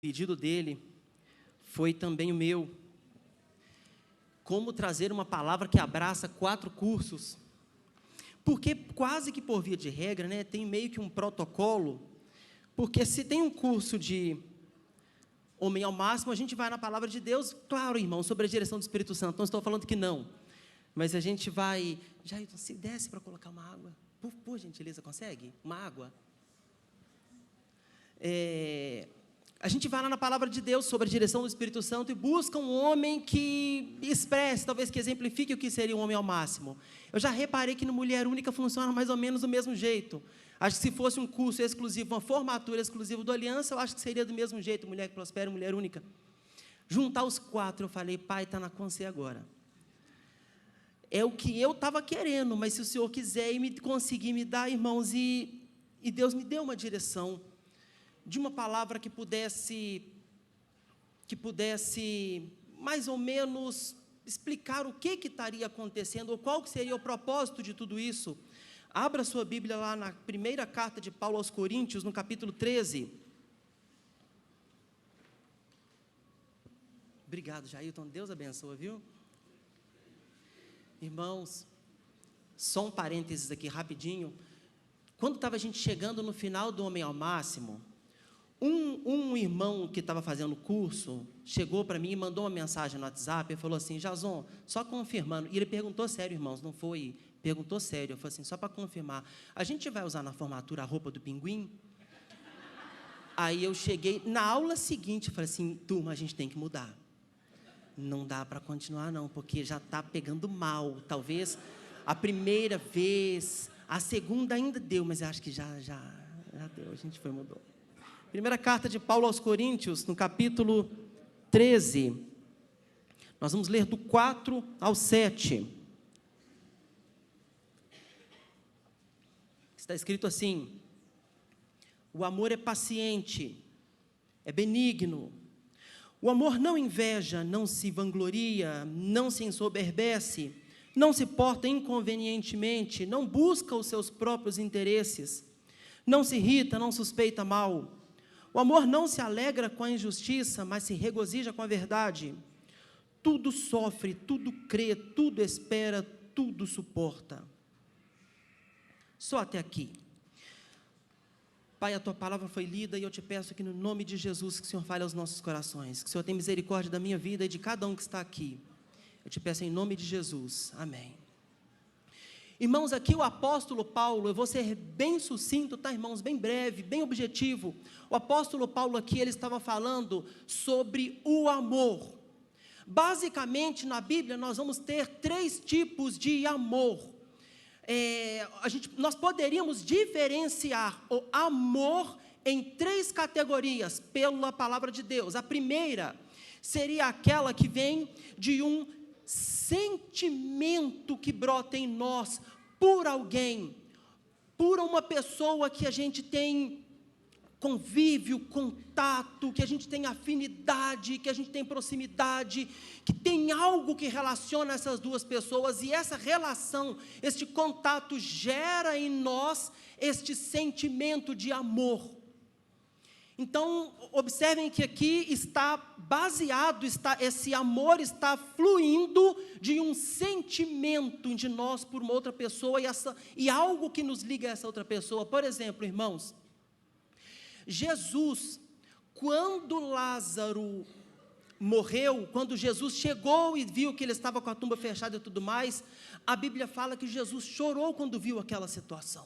pedido dele foi também o meu. Como trazer uma palavra que abraça 4 cursos. Porque quase que por via de regra, né, tem meio que um protocolo, porque se tem um curso de Homem ao Máximo, a gente vai na Palavra de Deus, claro, irmão, sobre a direção do Espírito Santo, não estou falando que não, mas a gente vai, Jailton, se desce para colocar uma água, por gentileza, consegue? Uma água? A gente vai lá na Palavra de Deus sobre a direção do Espírito Santo e busca um homem que expresse, talvez que exemplifique o que seria um homem ao máximo. Eu já reparei que no Mulher Única funciona mais ou menos do mesmo jeito. Acho que se fosse um curso exclusivo, uma formatura exclusiva do Aliança, eu acho que seria do mesmo jeito, Mulher que Prospera, Mulher Única. Juntar os 4, eu falei, Pai, está na com você agora. É o que eu estava querendo, mas se o Senhor quiser e conseguir me dar, irmãos, e Deus me deu uma direção de uma palavra que pudesse mais ou menos explicar o que estaria acontecendo, ou qual que seria o propósito de tudo isso. Abra sua Bíblia lá na primeira carta de Paulo aos Coríntios, no capítulo 13. Obrigado, Jailton, Deus abençoa, viu? Irmãos, só um parênteses aqui, rapidinho. Quando estava a gente chegando no final do Homem ao Máximo, um irmão que estava fazendo o curso chegou para mim e mandou uma mensagem no WhatsApp e falou assim, Jason, só confirmando, e ele perguntou sério, irmãos, não foi, perguntou sério, eu falei assim, só para confirmar, a gente vai usar na formatura a roupa do pinguim? Aí eu cheguei, na aula seguinte, falei assim, turma, a gente tem que mudar, não dá para continuar não, porque já está pegando mal, talvez a primeira vez, a segunda ainda deu, mas eu acho que já deu, a gente mudou. Primeira carta de Paulo aos Coríntios, no capítulo 13, nós vamos ler do 4 ao 7. Está escrito assim, o amor é paciente, é benigno, o amor não inveja, não se vangloria, não se ensoberbece, não se porta inconvenientemente, não busca os seus próprios interesses, não se irrita, não suspeita mal. O amor não se alegra com a injustiça, mas se regozija com a verdade. Tudo sofre, tudo crê, tudo espera, tudo suporta. Só até aqui. Pai, a Tua palavra foi lida e eu te peço que no nome de Jesus, que o Senhor fale aos nossos corações, que o Senhor tenha misericórdia da minha vida e de cada um que está aqui. Eu te peço em nome de Jesus. Amém. Irmãos, aqui o apóstolo Paulo, eu vou ser bem sucinto, tá, irmãos, bem breve, bem objetivo. O apóstolo Paulo aqui, ele estava falando sobre o amor. Basicamente, na Bíblia, nós vamos ter 3 tipos de amor. Nós poderíamos diferenciar o amor em 3 categorias, pela palavra de Deus. A primeira seria aquela que vem de um sentimento que brota em nós por alguém, por uma pessoa que a gente tem convívio, contato, que a gente tem afinidade, que a gente tem proximidade, que tem algo que relaciona essas 2 pessoas, e essa relação, este contato gera em nós este sentimento de amor. Então, observem que aqui está baseado, esse amor está fluindo de um sentimento de nós por uma outra pessoa e algo que nos liga a essa outra pessoa. Por exemplo, irmãos, Jesus, quando Lázaro morreu, quando Jesus chegou e viu que ele estava com a tumba fechada e tudo mais, a Bíblia fala que Jesus chorou quando viu aquela situação.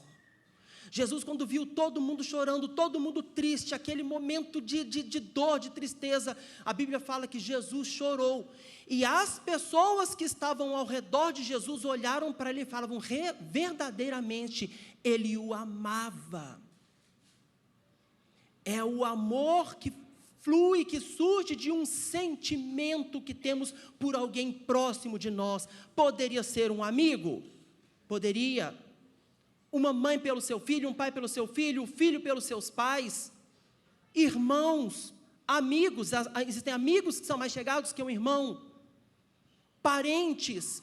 Jesus, quando viu todo mundo chorando, todo mundo triste, aquele momento de dor, de tristeza, a Bíblia fala que Jesus chorou, e as pessoas que estavam ao redor de Jesus olharam para ele e falavam, verdadeiramente, ele o amava. É o amor que flui, que surge de um sentimento que temos por alguém próximo de nós. Poderia ser um amigo? Poderia. Uma mãe pelo seu filho, um pai pelo seu filho, um filho pelos seus pais, irmãos, amigos, existem amigos que são mais chegados que um irmão, parentes.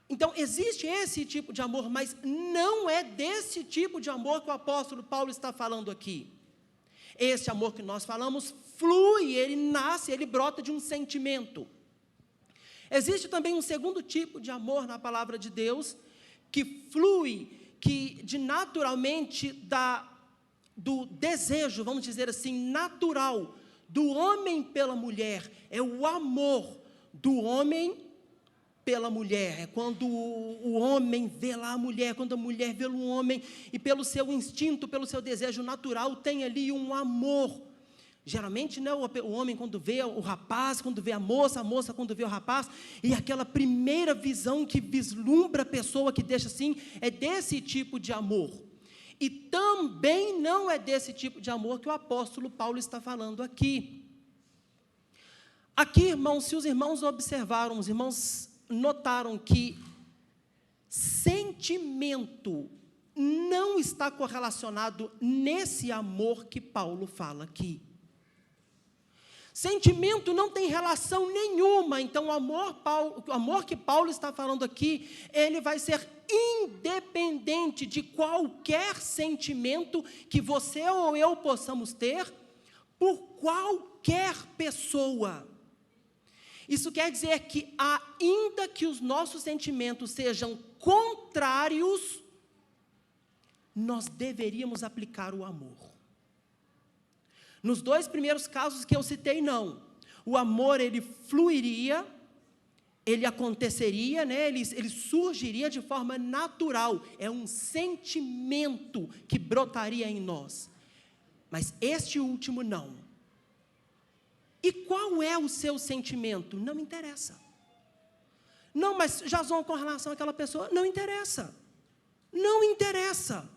Então, existe esse tipo de amor, mas não é desse tipo de amor que o apóstolo Paulo está falando aqui. Esse amor que nós falamos flui, ele nasce, ele brota de um sentimento. Existe também um segundo tipo de amor na palavra de Deus, que flui, que naturalmente do desejo, vamos dizer assim, natural, do homem pela mulher. É o amor do homem pela mulher. É quando o homem vê lá a mulher, quando a mulher vê o homem, e pelo seu instinto, pelo seu desejo natural, tem ali um amor. Geralmente, né, o homem quando vê o rapaz, quando vê a moça quando vê o rapaz, e aquela primeira visão que vislumbra a pessoa, que deixa assim, é desse tipo de amor. E também não é desse tipo de amor que o apóstolo Paulo está falando aqui. Aqui, irmãos, se os irmãos observaram, os irmãos notaram que sentimento não está correlacionado nesse amor que Paulo fala aqui. Sentimento não tem relação nenhuma, então o amor que Paulo está falando aqui, ele vai ser independente de qualquer sentimento que você ou eu possamos ter por qualquer pessoa. Isso quer dizer que, ainda que os nossos sentimentos sejam contrários, nós deveríamos aplicar o amor. Nos 2 primeiros casos que eu citei, não. O amor, ele fluiria, ele aconteceria, né? ele surgiria de forma natural. É um sentimento que brotaria em nós. Mas este último, não. E qual é o seu sentimento? Não interessa. Não, mas Jason, com relação àquela pessoa, não interessa. Não interessa.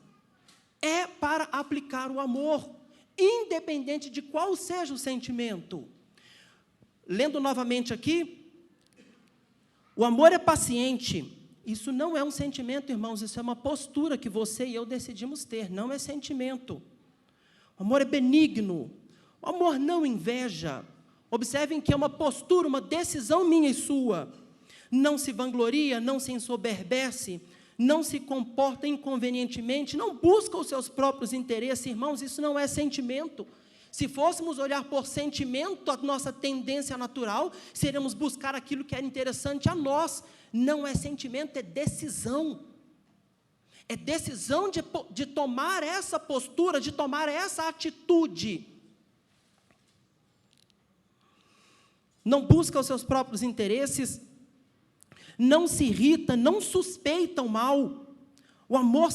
É para aplicar o amor, independente de qual seja o sentimento. Lendo novamente aqui, o amor é paciente. Isso não é um sentimento, irmãos, isso é uma postura que você e eu decidimos ter, não é sentimento. O amor é benigno, o amor não inveja. Observem que é uma postura, uma decisão minha e sua. Não se vangloria, não se ensoberbece, não se comporta inconvenientemente, não busca os seus próprios interesses. Irmãos, isso não é sentimento. Se fôssemos olhar por sentimento, a nossa tendência natural, seríamos buscar aquilo que é interessante a nós. Não é sentimento, é decisão. É decisão de tomar essa postura, de tomar essa atitude. Não busca os seus próprios interesses, não se irrita, não suspeita o mal. O amor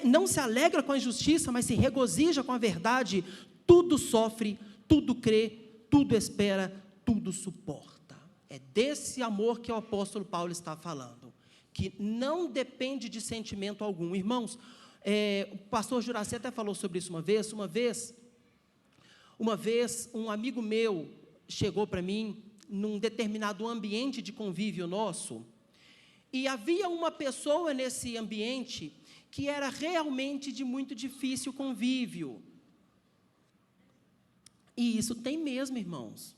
não se alegra com a injustiça, mas se regozija com a verdade. Tudo sofre, tudo crê, tudo espera, tudo suporta. É desse amor que o apóstolo Paulo está falando, que não depende de sentimento algum. Irmãos, o pastor Juraci até falou sobre isso uma vez. Uma vez um amigo meu chegou para mim, num determinado ambiente de convívio nosso, e havia uma pessoa nesse ambiente que era realmente de muito difícil convívio. E isso tem mesmo, irmãos.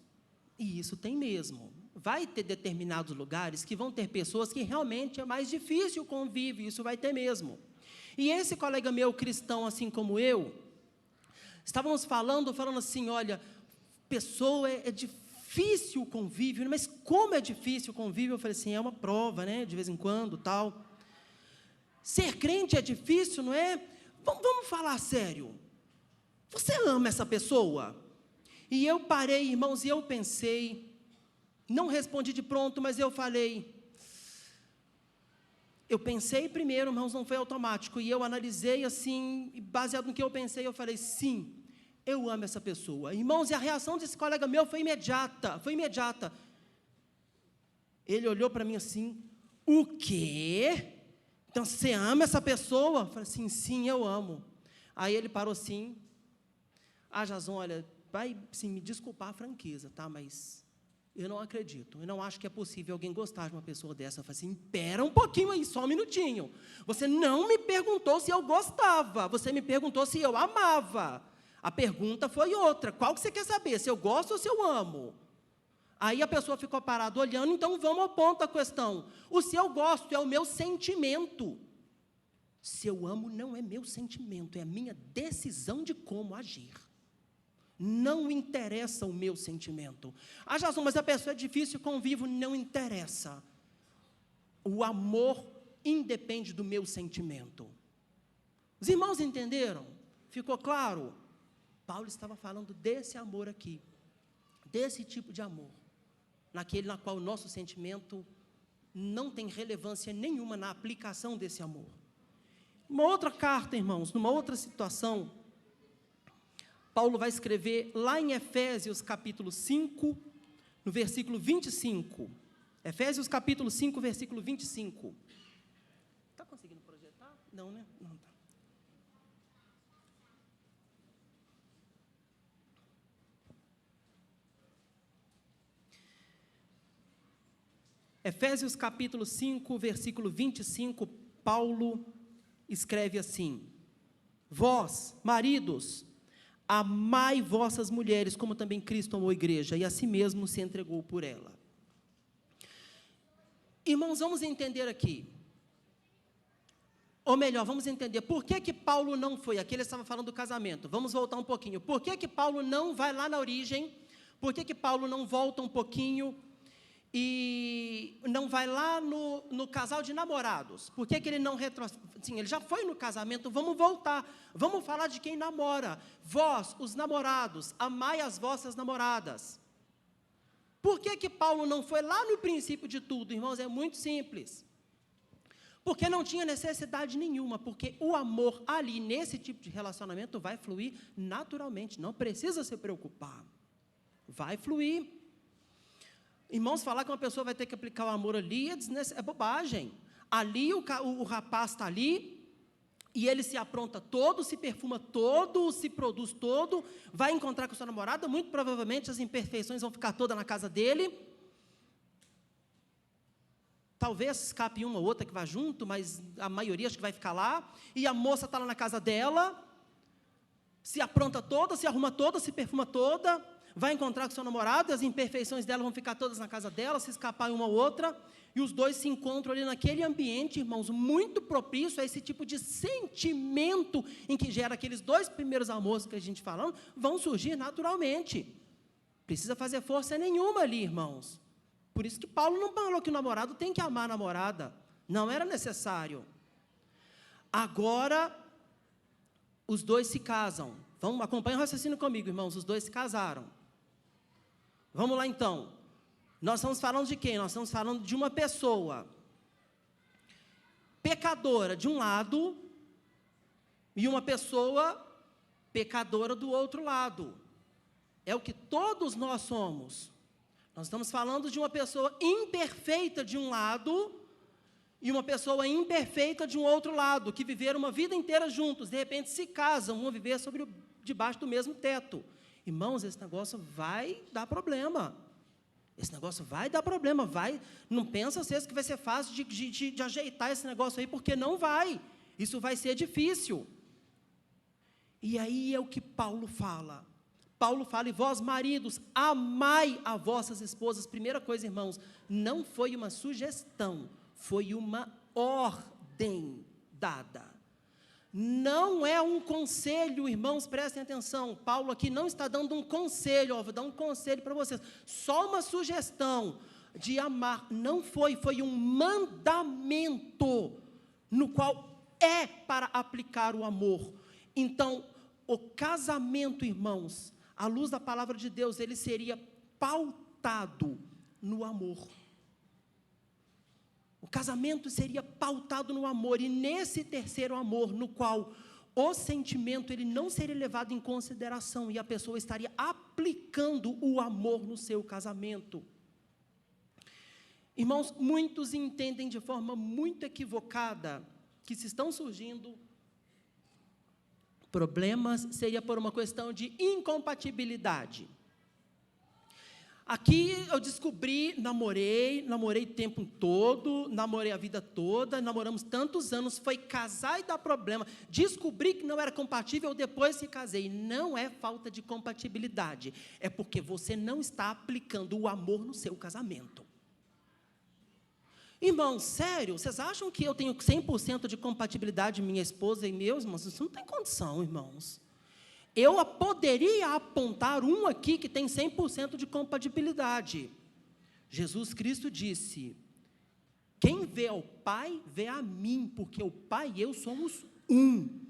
E isso tem mesmo. Vai ter determinados lugares que vão ter pessoas que realmente é mais difícil o convívio, isso vai ter mesmo. E esse colega meu, cristão, assim como eu, estávamos falando assim, olha, pessoa é difícil o convívio, mas como é difícil o convívio? Eu falei assim, é uma prova, né, de vez em quando, tal. Ser crente é difícil, não é? Vamos falar sério. Você ama essa pessoa? E eu parei, irmãos, e eu pensei, não respondi de pronto, mas eu falei, eu pensei primeiro, irmãos, não foi automático, e eu analisei assim, baseado no que eu pensei, eu falei, sim, eu amo essa pessoa. Irmãos, e a reação desse colega meu foi imediata. Ele olhou para mim assim, o quê? Então, você ama essa pessoa? Eu falei assim, sim, eu amo. Aí ele parou assim, Jason, olha, vai sim, me desculpar a franqueza, tá? Mas eu não acredito, eu não acho que é possível alguém gostar de uma pessoa dessa. Eu falei assim, espera um pouquinho aí, só um minutinho. Você não me perguntou se eu gostava, você me perguntou se eu amava. A pergunta foi outra, qual que você quer saber, se eu gosto ou se eu amo? Aí a pessoa ficou parada olhando, então vamos ao ponto da questão. O se eu gosto é o meu sentimento. Se eu amo não é meu sentimento, é a minha decisão de como agir. não interessa o meu sentimento. Ah, Jason, mas a pessoa é difícil, convivo, não interessa. O amor independe do meu sentimento. Os irmãos entenderam? Ficou claro? Paulo estava falando desse amor aqui, desse tipo de amor, naquele na qual o nosso sentimento não tem relevância nenhuma na aplicação desse amor. Uma outra carta, irmãos, numa outra situação, Paulo vai escrever lá em Efésios capítulo 5, no versículo 25. Efésios capítulo 5, versículo 25. Está conseguindo projetar? Não, né? Não está. Efésios capítulo 5, versículo 25, Paulo escreve assim: vós, maridos, amai vossas mulheres, como também Cristo amou a igreja, e a si mesmo se entregou por ela. Irmãos, vamos entender aqui, ou melhor, vamos entender, por que Paulo não foi, aqui ele estava falando do casamento, vamos voltar um pouquinho, por que Paulo não vai lá na origem, por que Paulo não volta um pouquinho, e não vai lá no casal de namorados? Por que ele não sim, ele já foi no casamento, vamos voltar, vamos falar de quem namora. Vós, os namorados, amai as vossas namoradas. Por que Paulo não foi lá no princípio de tudo, irmãos? É muito simples. Porque não tinha necessidade nenhuma, porque o amor ali, nesse tipo de relacionamento, vai fluir naturalmente, não precisa se preocupar. Vai fluir. Irmãos, falar que uma pessoa vai ter que aplicar o amor ali é bobagem. Ali o rapaz está ali, e ele se apronta todo, se perfuma todo, se produz todo, vai encontrar com sua namorada, muito provavelmente as imperfeições vão ficar todas na casa dele. Talvez escape uma ou outra que vá junto, mas a maioria acho que vai ficar lá, e a moça está lá na casa dela, se apronta toda, se arruma toda, se perfuma toda, vai encontrar com seu namorado, as imperfeições dela vão ficar todas na casa dela, se escapar uma ou outra, e os dois se encontram ali naquele ambiente, irmãos, muito propício a esse tipo de sentimento em que gera aqueles dois primeiros amores que a gente falando, vão surgir naturalmente. Precisa fazer força nenhuma ali, irmãos. Por isso que Paulo não falou que o namorado tem que amar a namorada. Não era necessário. Agora, os dois se casam. Acompanha o raciocínio comigo, irmãos. Os dois se casaram. Vamos lá, então. Nós estamos falando de quem? Nós estamos falando de uma pessoa pecadora de um lado e uma pessoa pecadora do outro lado. É o que todos nós somos. Nós estamos falando de uma pessoa imperfeita de um lado e uma pessoa imperfeita de um outro lado, que viveram uma vida inteira juntos, de repente se casam, vão viver debaixo do mesmo teto. Irmãos, esse negócio vai dar problema. Esse negócio vai dar problema. Não pensa vocês que vai ser fácil de ajeitar esse negócio aí, porque não vai. Isso vai ser difícil. E aí é o que Paulo fala. Paulo fala, e vós, maridos, amai a vossas esposas. Primeira coisa, irmãos, não foi uma sugestão, foi uma ordem dada. Não é um conselho, irmãos, prestem atenção. Paulo aqui não está dando um conselho, vou dar um conselho para vocês. Só uma sugestão de amar. Não foi um mandamento, no qual é para aplicar o amor. Então, o casamento, irmãos, à luz da palavra de Deus, ele seria pautado no amor. O casamento seria pautado no amor, e nesse terceiro amor, no qual o sentimento ele não seria levado em consideração, e a pessoa estaria aplicando o amor no seu casamento. Irmãos, muitos entendem de forma muito equivocada que se estão surgindo problemas, seria por uma questão de incompatibilidade. Aqui eu descobri, namorei o tempo todo, namorei a vida toda, namoramos tantos anos, foi casar e dar problema, descobri que não era compatível, depois que casei. Não é falta de compatibilidade, é porque você não está aplicando o amor no seu casamento. Irmãos, sério, vocês acham que eu tenho 100% de compatibilidade, minha esposa e meus irmãos? Isso não tem condição, irmãos. Eu poderia apontar um aqui que tem 100% de compatibilidade. Jesus Cristo disse: quem vê ao Pai, vê a mim, porque o Pai e eu somos um.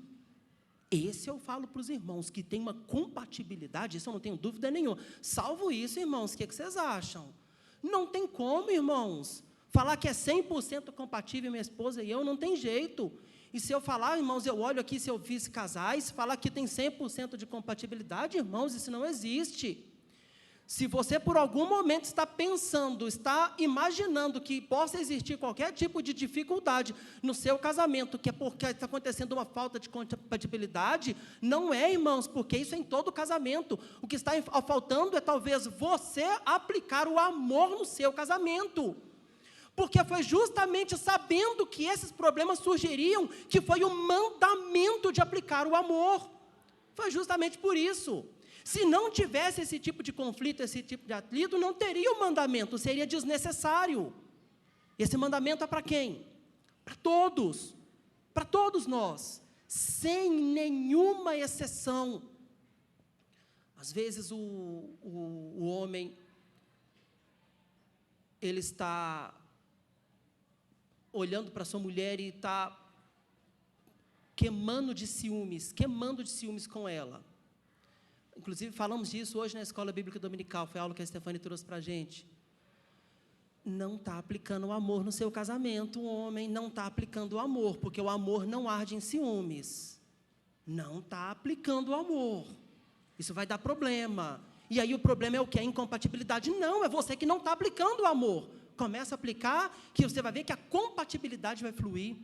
Esse eu falo para os irmãos, que tem uma compatibilidade, isso eu não tenho dúvida nenhuma. Salvo isso, irmãos, o que vocês acham? Não tem como, irmãos, falar que é 100% compatível minha esposa e eu, não tem jeito. E se eu falar, irmãos, eu olho aqui, se eu visse casais, falar que tem 100% de compatibilidade, irmãos, isso não existe. Se você, por algum momento, está pensando, está imaginando que possa existir qualquer tipo de dificuldade no seu casamento, que é porque está acontecendo uma falta de compatibilidade, não é, irmãos, porque isso é em todo casamento. O que está faltando é, talvez, você aplicar o amor no seu casamento. Porque foi justamente sabendo que esses problemas surgiriam, que foi o mandamento de aplicar o amor. Foi justamente por isso. Se não tivesse esse tipo de conflito, esse tipo de atrito, não teria o mandamento, seria desnecessário. Esse mandamento é para quem? Para todos nós, sem nenhuma exceção. Às vezes o homem, ele está olhando para sua mulher e está queimando de ciúmes com ela. Inclusive, falamos disso hoje na Escola Bíblica Dominical, foi a aula que a Stefane trouxe para a gente. Não está aplicando o amor no seu casamento, o homem não está aplicando o amor, porque o amor não arde em ciúmes. Não está aplicando o amor. Isso vai dar problema. E aí o problema é o quê? A incompatibilidade. Não, é você que não está aplicando o amor. Começa a aplicar, que você vai ver que a compatibilidade vai fluir.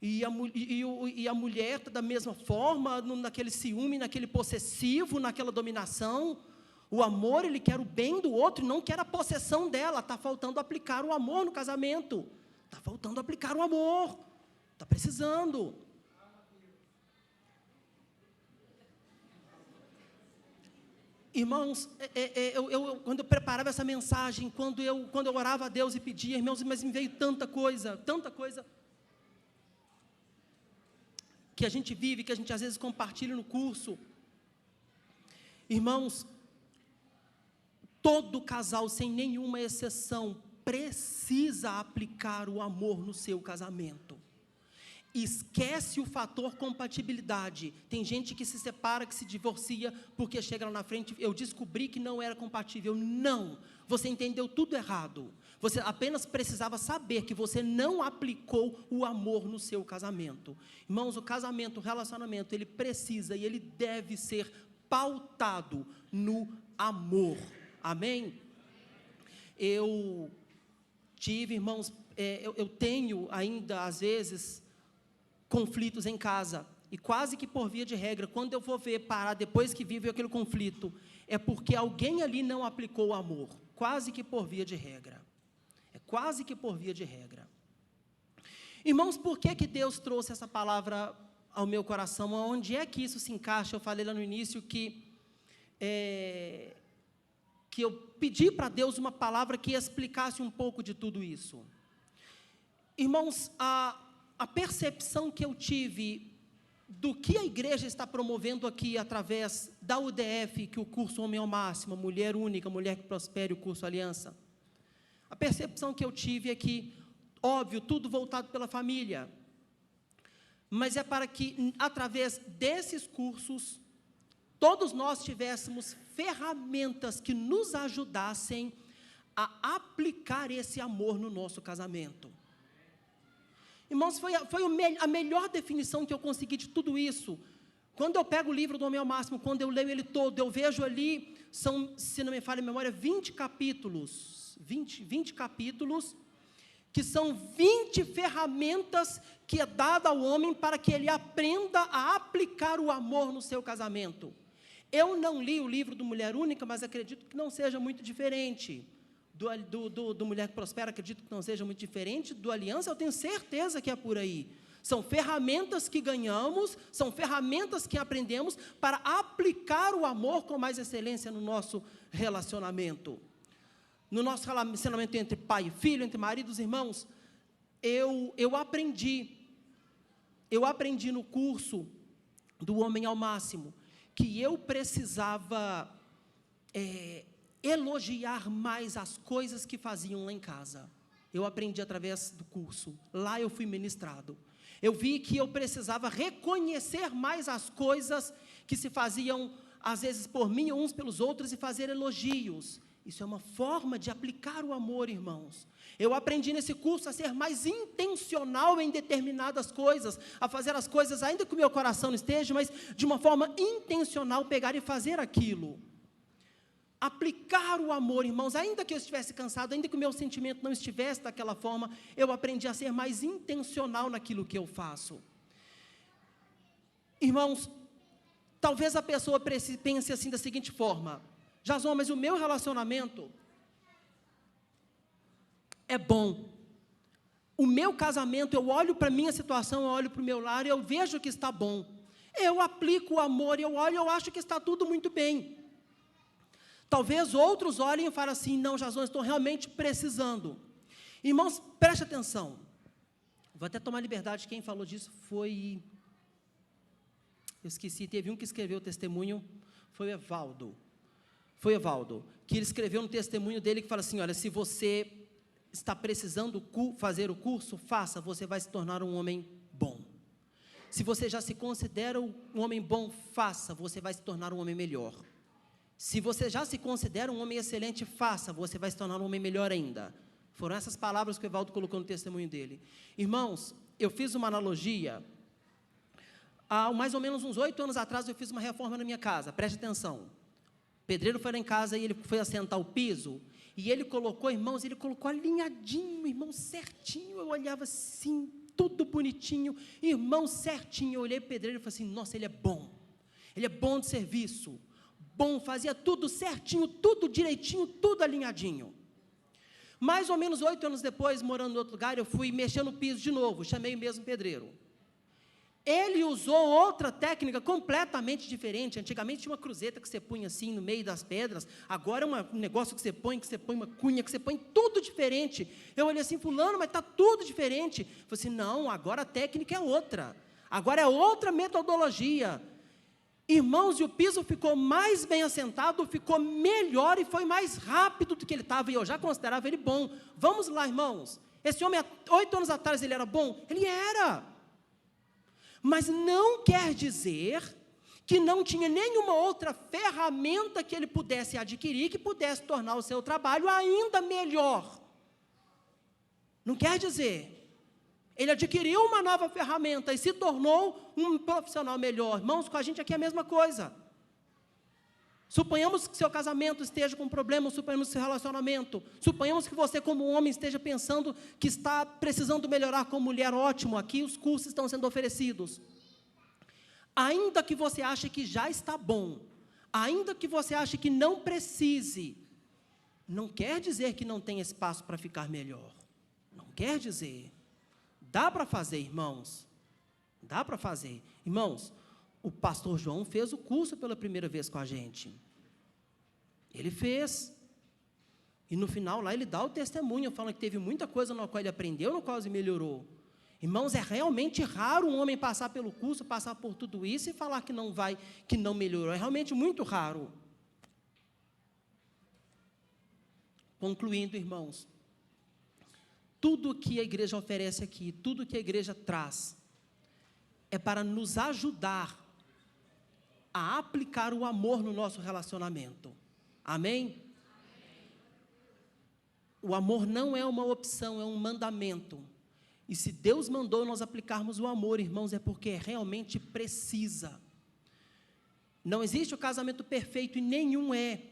E a mulher está da mesma forma, naquele ciúme, naquele possessivo, naquela dominação. O amor, ele quer o bem do outro e não quer a possessão dela. Está faltando aplicar o amor no casamento. Está faltando aplicar o amor. Está precisando. Irmãos, quando eu preparava essa mensagem, quando eu orava a Deus e pedia, irmãos, mas me veio tanta coisa, que a gente vive, que a gente às vezes compartilha no curso. Irmãos, todo casal, sem nenhuma exceção, precisa aplicar o amor no seu casamento. Esquece o fator compatibilidade. Tem gente que se separa, que se divorcia, porque chega lá na frente, eu descobri que não era compatível. Não, você entendeu tudo errado. Você apenas precisava saber que você não aplicou o amor no seu casamento. Irmãos, o casamento, o relacionamento, ele precisa e ele deve ser pautado no amor. Amém? Eu tive, irmãos, eu tenho ainda, às vezes, conflitos em casa, e quase que por via de regra, quando eu vou parar depois que vive aquele conflito, é porque alguém ali não aplicou o amor, quase que por via de regra, quase que por via de regra. Irmãos, por que Deus trouxe essa palavra ao meu coração? Onde é que isso se encaixa? Eu falei lá no início que eu pedi para Deus uma palavra que explicasse um pouco de tudo isso. Irmãos, a percepção que eu tive do que a igreja está promovendo aqui através da UDF, que o curso Homem ao Máximo, Mulher Única, Mulher que Prospere, o curso Aliança, a percepção que eu tive é que, óbvio, tudo voltado pela família, mas é para que, através desses cursos, todos nós tivéssemos ferramentas que nos ajudassem a aplicar esse amor no nosso casamento. Irmãos, foi a melhor definição que eu consegui de tudo isso. Quando eu pego o livro do Homem ao Máximo, quando eu leio ele todo, eu vejo ali, se não me falha a memória, 20 capítulos, 20 capítulos, que são 20 ferramentas que é dada ao homem para que ele aprenda a aplicar o amor no seu casamento. Eu não li o livro do Mulher Única, mas acredito que não seja muito diferente. Do Mulher que Prospera, acredito que não seja muito diferente. Do Aliança, eu tenho certeza que é por aí. São ferramentas que ganhamos, são ferramentas que aprendemos para aplicar o amor com mais excelência no nosso relacionamento. No nosso relacionamento entre pai e filho, entre maridos e irmãos, eu aprendi no curso do homem ao máximo, que eu precisava elogiar mais as coisas que faziam lá em casa. Eu aprendi através do curso, lá eu fui ministrado. Eu vi que eu precisava reconhecer mais as coisas que se faziam, às vezes, por mim ou uns pelos outros, e fazer elogios. Isso é uma forma de aplicar o amor, irmãos. Eu aprendi nesse curso a ser mais intencional em determinadas coisas, a fazer as coisas, ainda que o meu coração não esteja, mas de uma forma intencional, pegar e fazer aquilo. Aplicar o amor, irmãos, ainda que eu estivesse cansado, ainda que o meu sentimento não estivesse daquela forma, eu aprendi a ser mais intencional naquilo que eu faço. Irmãos, talvez a pessoa pense assim da seguinte forma: Jason, mas o meu relacionamento é bom. O meu casamento, eu olho para a minha situação, eu olho para o meu lar e eu vejo que está bom. Eu aplico o amor, eu olho e eu acho que está tudo muito bem. Talvez outros olhem e falem assim: não, Jason, estou realmente precisando. Irmãos, preste atenção. Vou até tomar liberdade, quem falou disso foi... Eu esqueci, teve um que escreveu o testemunho, foi o Evaldo. Foi o Evaldo, que ele escreveu no testemunho dele, que fala assim: olha, se você está precisando fazer o curso, faça, você vai se tornar um homem bom. Se você já se considera um homem bom, faça, você vai se tornar um homem melhor. Se você já se considera um homem excelente, faça, você vai se tornar um homem melhor ainda. Foram essas palavras que o Evaldo colocou no testemunho dele. Irmãos, eu fiz uma analogia. Há mais ou menos uns 8 anos atrás, eu fiz uma reforma na minha casa, preste atenção. O pedreiro foi lá em casa e ele foi assentar o piso, e ele colocou, irmãos, ele colocou alinhadinho, irmão, certinho. Eu olhava assim, tudo bonitinho, irmão, certinho. Eu olhei para o pedreiro e falei assim: nossa, ele é bom de serviço. Bom, fazia tudo certinho, tudo direitinho, tudo alinhadinho. Mais ou menos 8 anos depois, morando em outro lugar, eu fui mexer no piso de novo, chamei o mesmo pedreiro. Ele usou outra técnica completamente diferente. Antigamente tinha uma cruzeta que você punha assim no meio das pedras, agora é um negócio que você põe uma cunha, que você põe tudo diferente. Eu olhei assim: fulano, mas está tudo diferente. Eu falei assim: não, agora a técnica é outra, agora é outra metodologia. Irmãos, e o piso ficou mais bem assentado, ficou melhor e foi mais rápido do que ele estava, e eu já considerava ele bom. Vamos lá, irmãos, esse homem, há 8 anos atrás, ele era bom? Ele era, mas não quer dizer que não tinha nenhuma outra ferramenta que ele pudesse adquirir, que pudesse tornar o seu trabalho ainda melhor. Não quer dizer. Ele adquiriu uma nova ferramenta e se tornou um profissional melhor. Irmãos, com a gente aqui é a mesma coisa. Suponhamos que seu casamento esteja com problema, suponhamos que seu relacionamento, suponhamos que você como homem esteja pensando que está precisando melhorar como mulher, ótimo, aqui os cursos estão sendo oferecidos. Ainda que você ache que já está bom, ainda que você ache que não precise, não quer dizer que não tem espaço para ficar melhor. Não quer dizer. Dá para fazer, irmãos. Dá para fazer. Irmãos, o pastor João fez o curso pela primeira vez com a gente. Ele fez. E no final lá ele dá o testemunho, falando que teve muita coisa na qual ele aprendeu, na qual ele melhorou. Irmãos, é realmente raro um homem passar pelo curso, passar por tudo isso e falar que não melhorou. É realmente muito raro. Concluindo, irmãos, tudo que a igreja oferece aqui, tudo que a igreja traz, é para nos ajudar a aplicar o amor no nosso relacionamento. Amém? O amor não é uma opção, é um mandamento. E se Deus mandou nós aplicarmos o amor, irmãos, é porque realmente precisa. Não existe o casamento perfeito e nenhum é.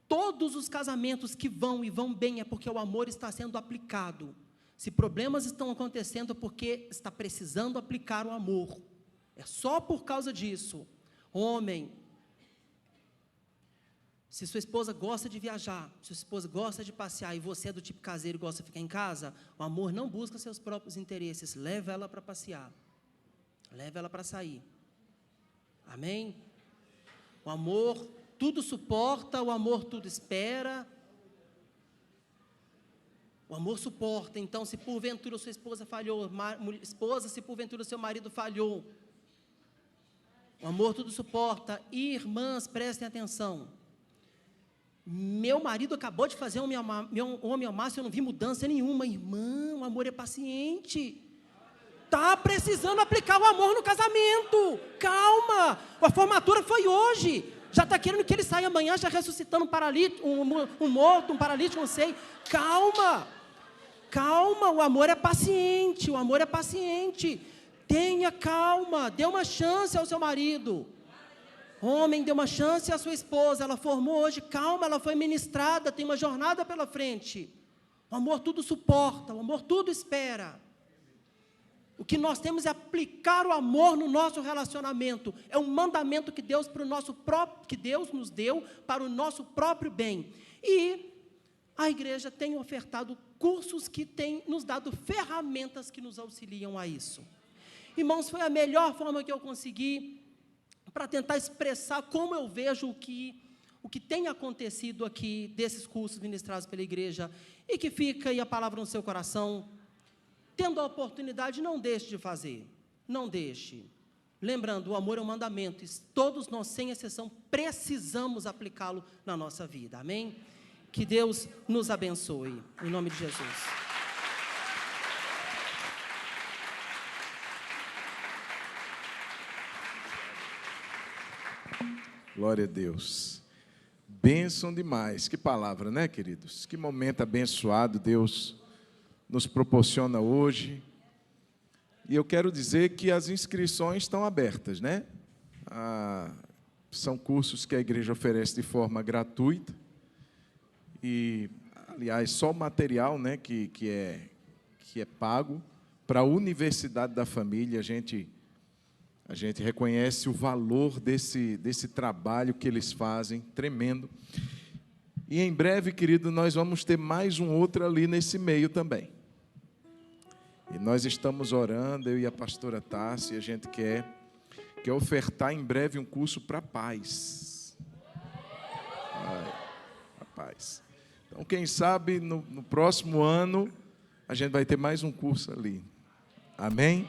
Todos os casamentos que vão e vão bem é porque o amor está sendo aplicado. Se problemas estão acontecendo é porque está precisando aplicar o amor. É só por causa disso. Homem, se sua esposa gosta de viajar, se sua esposa gosta de passear e você é do tipo caseiro e gosta de ficar em casa, o amor não busca seus próprios interesses. Leva ela para passear. Leva ela para sair. Amém? O amor tudo suporta, o amor tudo espera. O amor suporta. Então, se porventura sua esposa falhou, esposa, se porventura seu marido falhou, O amor tudo suporta. Irmãs, prestem atenção. Meu marido acabou de fazer meu homem amar, se eu não vi mudança nenhuma. Irmã, o amor é paciente. Está precisando aplicar o amor no casamento. Calma. A formatura foi hoje. Já está querendo que ele saia amanhã, já ressuscitando um paralítico, um morto, um paralítico, não sei. Calma. Calma, o amor é paciente. O amor é paciente. Tenha calma. Dê uma chance ao seu marido. Homem, dê uma chance à sua esposa. Ela formou hoje, calma, ela foi ministrada, tem uma jornada pela frente. O amor tudo suporta, o amor tudo espera. O que nós temos é aplicar o amor no nosso relacionamento. É um mandamento que Deus nos deu para o nosso próprio bem. E a igreja tem ofertado cursos que têm nos dado ferramentas que nos auxiliam a isso. Irmãos, foi a melhor forma que eu consegui para tentar expressar como eu vejo o que tem acontecido aqui desses cursos ministrados pela igreja, e que fica aí a palavra no seu coração. Tendo a oportunidade, não deixe de fazer, não deixe. Lembrando, o amor é um mandamento, e todos nós, sem exceção, precisamos aplicá-lo na nossa vida, amém? Que Deus nos abençoe, em nome de Jesus. Glória a Deus. Bênção demais. Que palavra, né, queridos? Que momento abençoado Deus nos proporciona hoje. E eu quero dizer que as inscrições estão abertas, né? São cursos que a igreja oferece de forma gratuita. E, aliás, só o material, né, que é pago. Para a Universidade da Família, a gente reconhece o valor desse trabalho que eles fazem, tremendo. E em breve, querido, nós vamos ter mais um outro ali nesse meio também. E nós estamos orando, eu e a pastora Tássia, e a gente quer ofertar em breve um curso para pais. Rapaz. Então, quem sabe, no próximo ano, a gente vai ter mais um curso ali. Amém?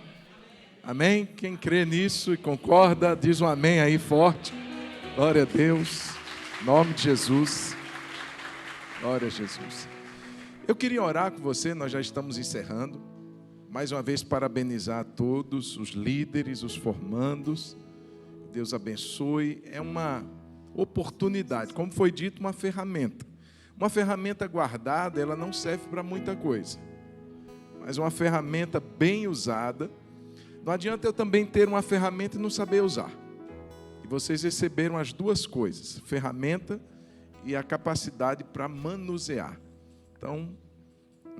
Amém? Quem crê nisso e concorda, diz um amém aí forte. Glória a Deus. Em nome de Jesus. Glória a Jesus. Eu queria orar com você, nós já estamos encerrando. Mais uma vez, parabenizar a todos, os líderes, os formandos. Deus abençoe. É uma oportunidade, como foi dito, uma ferramenta. Uma ferramenta guardada, ela não serve para muita coisa. Mas uma ferramenta bem usada. Não adianta eu também ter uma ferramenta e não saber usar. E vocês receberam as duas coisas, ferramenta e a capacidade para manusear. Então,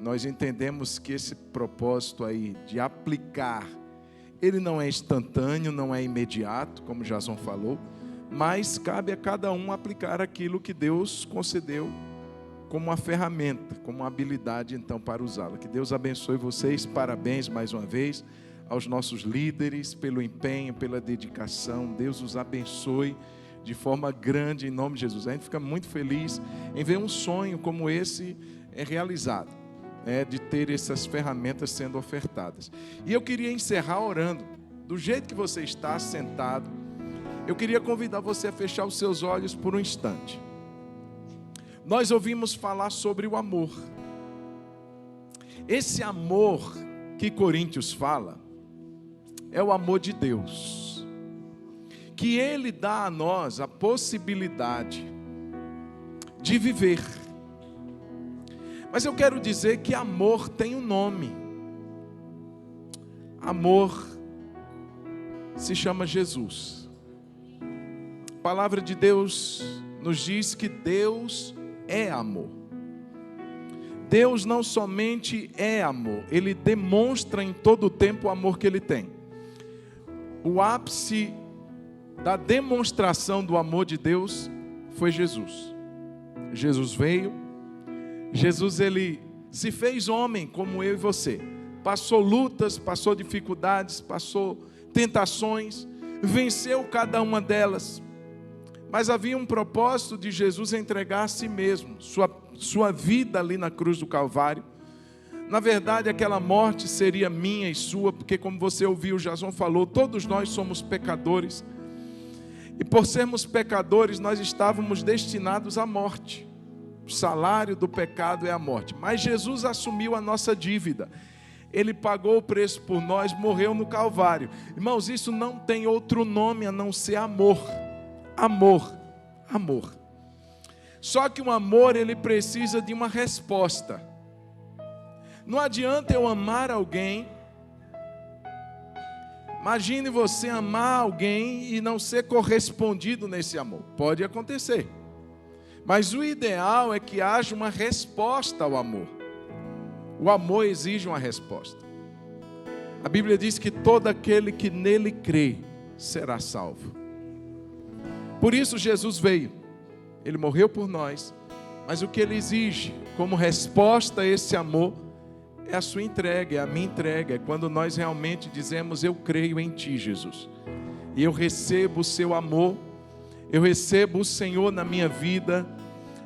nós entendemos que esse propósito aí de aplicar, ele não é instantâneo, não é imediato, como Jason falou, mas cabe a cada um aplicar aquilo que Deus concedeu como uma ferramenta, como uma habilidade, então, para usá-la. Que Deus abençoe vocês, parabéns mais uma vez aos nossos líderes, pelo empenho, pela dedicação. Deus os abençoe de forma grande, em nome de Jesus. A gente fica muito feliz em ver um sonho como esse realizado, de ter essas ferramentas sendo ofertadas. E eu queria encerrar orando, do jeito que você está sentado. Eu queria convidar você a fechar os seus olhos por um instante. Nós ouvimos falar sobre o amor. Esse amor que Coríntios fala é o amor de Deus, que Ele dá a nós a possibilidade de viver. Mas eu quero dizer que amor tem um nome. Amor se chama Jesus. A palavra de Deus nos diz que Deus é amor. Deus não somente é amor, Ele demonstra em todo o tempo o amor que Ele tem. O ápice da demonstração do amor de Deus foi Jesus. Jesus veio, Jesus ele se fez homem como eu e você. Passou lutas, passou dificuldades, passou tentações, venceu cada uma delas. Mas havia um propósito de Jesus entregar a si mesmo, sua vida ali na cruz do Calvário. Na verdade, aquela morte seria minha e sua, porque como você ouviu, Jason falou, todos nós somos pecadores. E por sermos pecadores, nós estávamos destinados à morte. O salário do pecado é a morte. Mas Jesus assumiu a nossa dívida. Ele pagou o preço por nós, morreu no Calvário. Irmãos, isso não tem outro nome a não ser amor. Amor. Amor. Só que o amor, ele precisa de uma resposta. Não adianta eu amar alguém. Imagine você amar alguém e não ser correspondido nesse amor. Pode acontecer. Mas o ideal é que haja uma resposta ao amor. O amor exige uma resposta. A Bíblia diz que todo aquele que nele crê será salvo. Por isso Jesus veio. Ele morreu por nós. Mas o que ele exige como resposta a esse amor é a sua entrega, é a minha entrega. É quando nós realmente dizemos: eu creio em ti, Jesus. E eu recebo o seu amor. Eu recebo o Senhor na minha vida.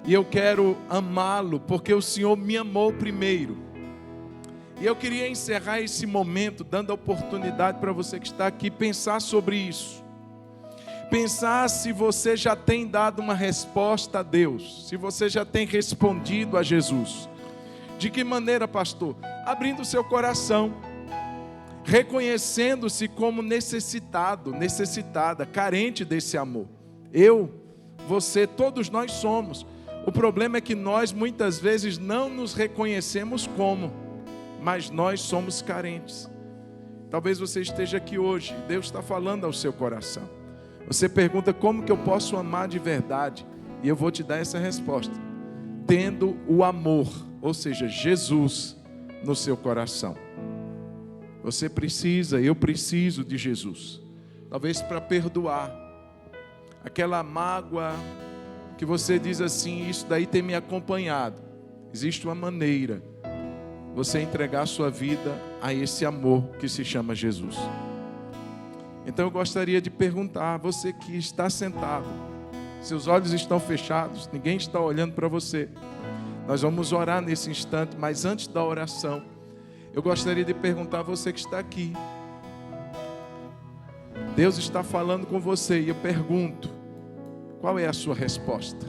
E eu quero amá-lo, porque o Senhor me amou primeiro. E eu queria encerrar esse momento dando a oportunidade para você que está aqui pensar sobre isso. Pensar se você já tem dado uma resposta a Deus, se você já tem respondido a Jesus. De que maneira, pastor? Abrindo o seu coração, reconhecendo-se como necessitado, necessitada, carente desse amor. Eu, você, todos nós somos. O problema é que nós muitas vezes não nos reconhecemos como, mas nós somos carentes. Talvez você esteja aqui hoje, Deus está falando ao seu coração. Você pergunta: como que eu posso amar de verdade? E eu vou te dar essa resposta: tendo o amor, ou seja, Jesus no seu coração. Você precisa, eu preciso de Jesus. Talvez para perdoar aquela mágoa que você diz assim: isso daí tem me acompanhado. Existe uma maneira você entregar a sua vida a esse amor que se chama Jesus. Então eu gostaria de perguntar a você que está sentado, seus olhos estão fechados, ninguém está olhando para você. Nós vamos orar nesse instante, mas antes da oração, eu gostaria de perguntar a você que está aqui. Deus está falando com você e eu pergunto: qual é a sua resposta?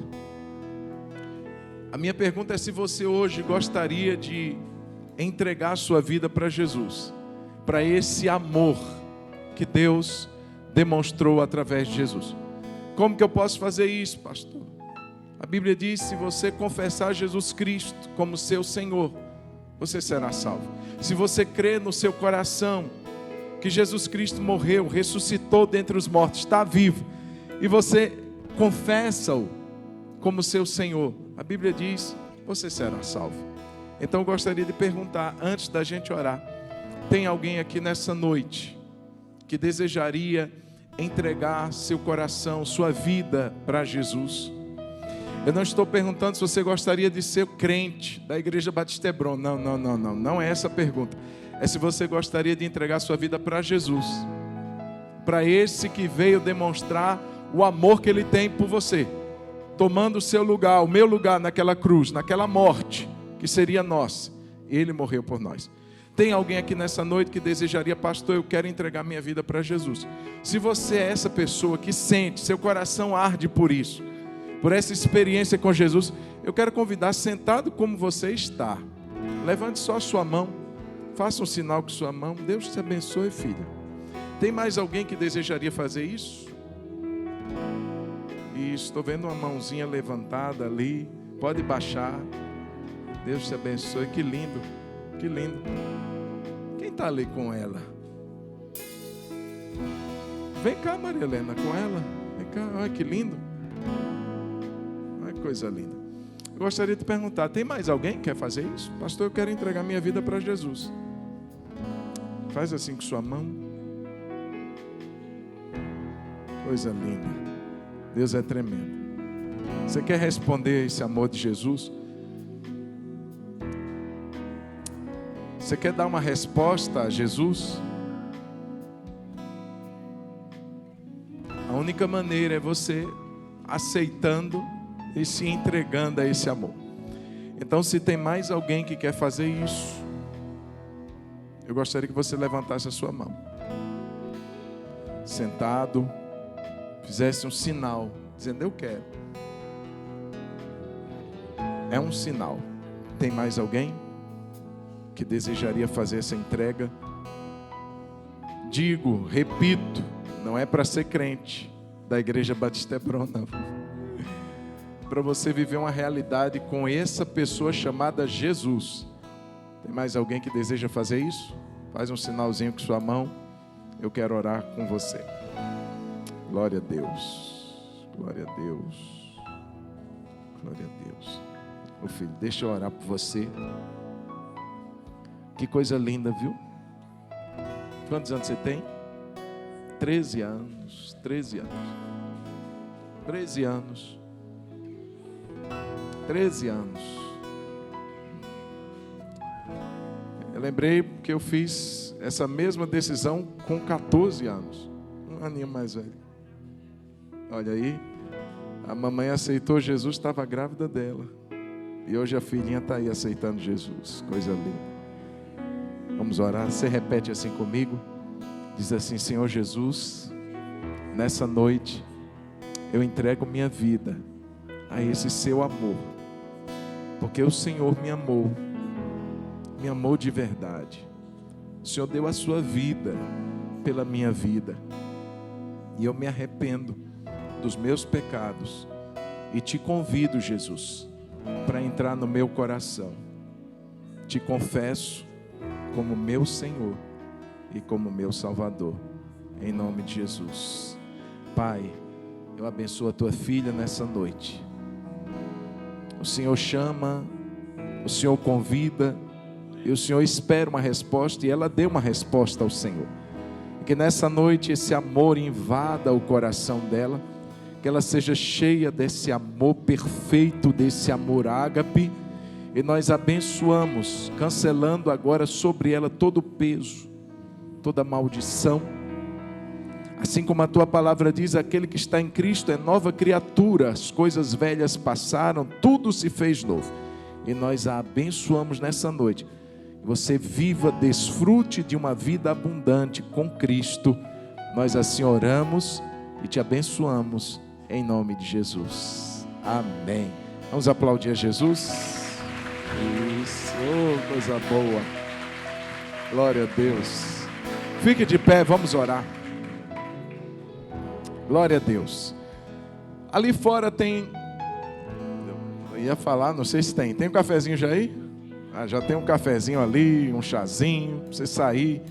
A minha pergunta é se você hoje gostaria de entregar a sua vida para Jesus, para esse amor que Deus demonstrou através de Jesus. Como que eu posso fazer isso, pastor? A Bíblia diz: se você confessar Jesus Cristo como seu Senhor, você será salvo. Se você crer no seu coração que Jesus Cristo morreu, ressuscitou dentre os mortos, está vivo, e você confessa-o como seu Senhor, a Bíblia diz: você será salvo. Então eu gostaria de perguntar, antes da gente orar: tem alguém aqui nessa noite que desejaria entregar seu coração, sua vida para Jesus? Eu não estou perguntando se você gostaria de ser crente da Igreja Batista Hebron. Não é essa a pergunta. É se você gostaria de entregar sua vida para Jesus, para esse que veio demonstrar o amor que Ele tem por você, tomando o seu lugar, o meu lugar naquela cruz, naquela morte que seria nossa. Ele morreu por nós. Tem alguém aqui nessa noite que desejaria: pastor, eu quero entregar minha vida para Jesus? Se você é essa pessoa que sente, seu coração arde por isso, por essa experiência com Jesus, eu quero convidar, sentado como você está, levante só a sua mão, faça um sinal com sua mão. Deus te abençoe, filha. Tem mais alguém que desejaria fazer isso? Isso, estou vendo uma mãozinha levantada ali, pode baixar. Deus te abençoe, que lindo, que lindo. Quem está ali com ela? Vem cá, Maria Helena, com ela. Vem cá, olha que lindo. Olha que coisa linda. Eu gostaria de perguntar: tem mais alguém que quer fazer isso? Pastor, eu quero entregar minha vida para Jesus. Faz assim com sua mão. Coisa linda. Deus é tremendo. Você quer responder a esse amor de Jesus? Você quer dar uma resposta a Jesus? A única maneira é você aceitando e se entregando a esse amor. Então, se tem mais alguém que quer fazer isso, eu gostaria que você levantasse a sua mão. Sentado, fizesse um sinal, dizendo: eu quero. É um sinal. Tem mais alguém que desejaria fazer essa entrega? Digo, repito, não é para ser crente da Igreja Batista Hebron, não. Para você viver uma realidade com essa pessoa chamada Jesus. Tem mais alguém que deseja fazer isso? Faz um sinalzinho com sua mão. Eu quero orar com você. Glória a Deus. Glória a Deus. Glória a Deus. Meu filho, deixa eu orar por você. Que coisa linda, viu? Quantos anos você tem? 13 anos. 13 anos. 13 anos. 13 anos. Eu lembrei que eu fiz essa mesma decisão com 14 anos. Um aninho mais velho. Olha aí. A mamãe aceitou Jesus, estava grávida dela. E hoje a filhinha está aí aceitando Jesus. Coisa linda. Vamos orar. Você repete assim comigo. Diz assim: Senhor Jesus, nessa noite eu entrego minha vida a esse seu amor, porque o Senhor me amou de verdade. O Senhor deu a sua vida pela minha vida, e eu me arrependo dos meus pecados e te convido, Jesus, para entrar no meu coração. Te confesso como meu Senhor e como meu Salvador, em nome de Jesus. Pai, eu abençoo a tua filha nessa noite. O Senhor chama, o Senhor convida, e o Senhor espera uma resposta, e ela deu uma resposta ao Senhor. E que nessa noite esse amor invada o coração dela, que ela seja cheia desse amor perfeito, desse amor ágape, e nós abençoamos, cancelando agora sobre ela todo o peso, toda maldição. Assim como a tua palavra diz, aquele que está em Cristo é nova criatura, as coisas velhas passaram, tudo se fez novo. E nós a abençoamos nessa noite. Você viva, desfrute de uma vida abundante com Cristo. Nós assim oramos e te abençoamos em nome de Jesus. Amém. Vamos aplaudir a Jesus. Isso, oh, coisa boa. Glória a Deus. Fique de pé, vamos orar. Glória a Deus. Ali fora tem, eu ia falar, não sei se tem um cafezinho já aí? Já tem um cafezinho ali, um chazinho, para você sair,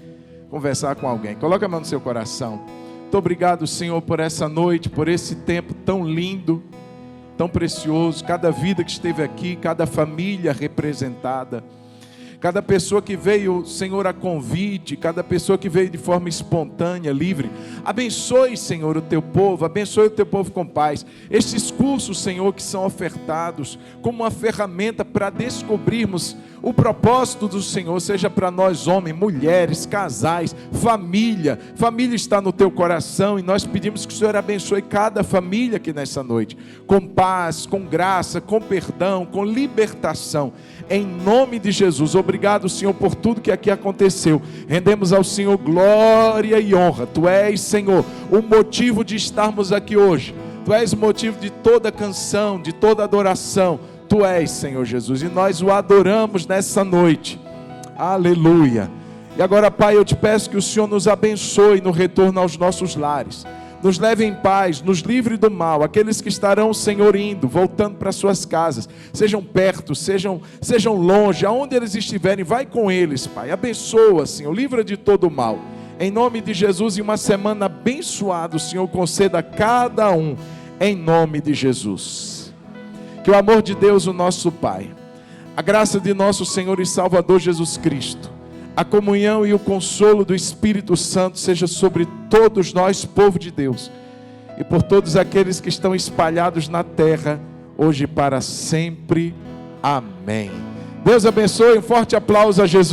conversar com alguém. Coloca a mão no seu coração. Muito obrigado, Senhor, por essa noite, por esse tempo tão lindo, tão precioso. Cada vida que esteve aqui, cada família representada, cada pessoa que veio, Senhor, a convite, cada pessoa que veio de forma espontânea, livre. Abençoe, Senhor, o teu povo, abençoe o teu povo com paz. Estes cursos, Senhor, que são ofertados como uma ferramenta para descobrirmos o propósito do Senhor, seja para nós homens, mulheres, casais, família. Família está no teu coração, e nós pedimos que o Senhor abençoe cada família aqui nessa noite, com paz, com graça, com perdão, com libertação, em nome de Jesus. Obrigado, Senhor, por tudo que aqui aconteceu. Rendemos ao Senhor glória e honra. Tu és, Senhor, o motivo de estarmos aqui hoje. Tu és o motivo de toda canção, de toda adoração. Tu és, Senhor Jesus, e nós o adoramos nessa noite. Aleluia. E agora, Pai, eu te peço que o Senhor nos abençoe no retorno aos nossos lares. Nos leve em paz, nos livre do mal. Aqueles que estarão, Senhor, indo, voltando para suas casas, sejam perto, sejam longe, aonde eles estiverem, vai com eles, Pai. Abençoa, Senhor, livra de todo o mal. Em nome de Jesus, e uma semana abençoada, o Senhor conceda a cada um, em nome de Jesus. Que o amor de Deus, o nosso Pai, a graça de nosso Senhor e Salvador Jesus Cristo, a comunhão e o consolo do Espírito Santo seja sobre todos nós, povo de Deus, e por todos aqueles que estão espalhados na terra, hoje e para sempre. Amém. Deus abençoe, um forte aplauso a Jesus.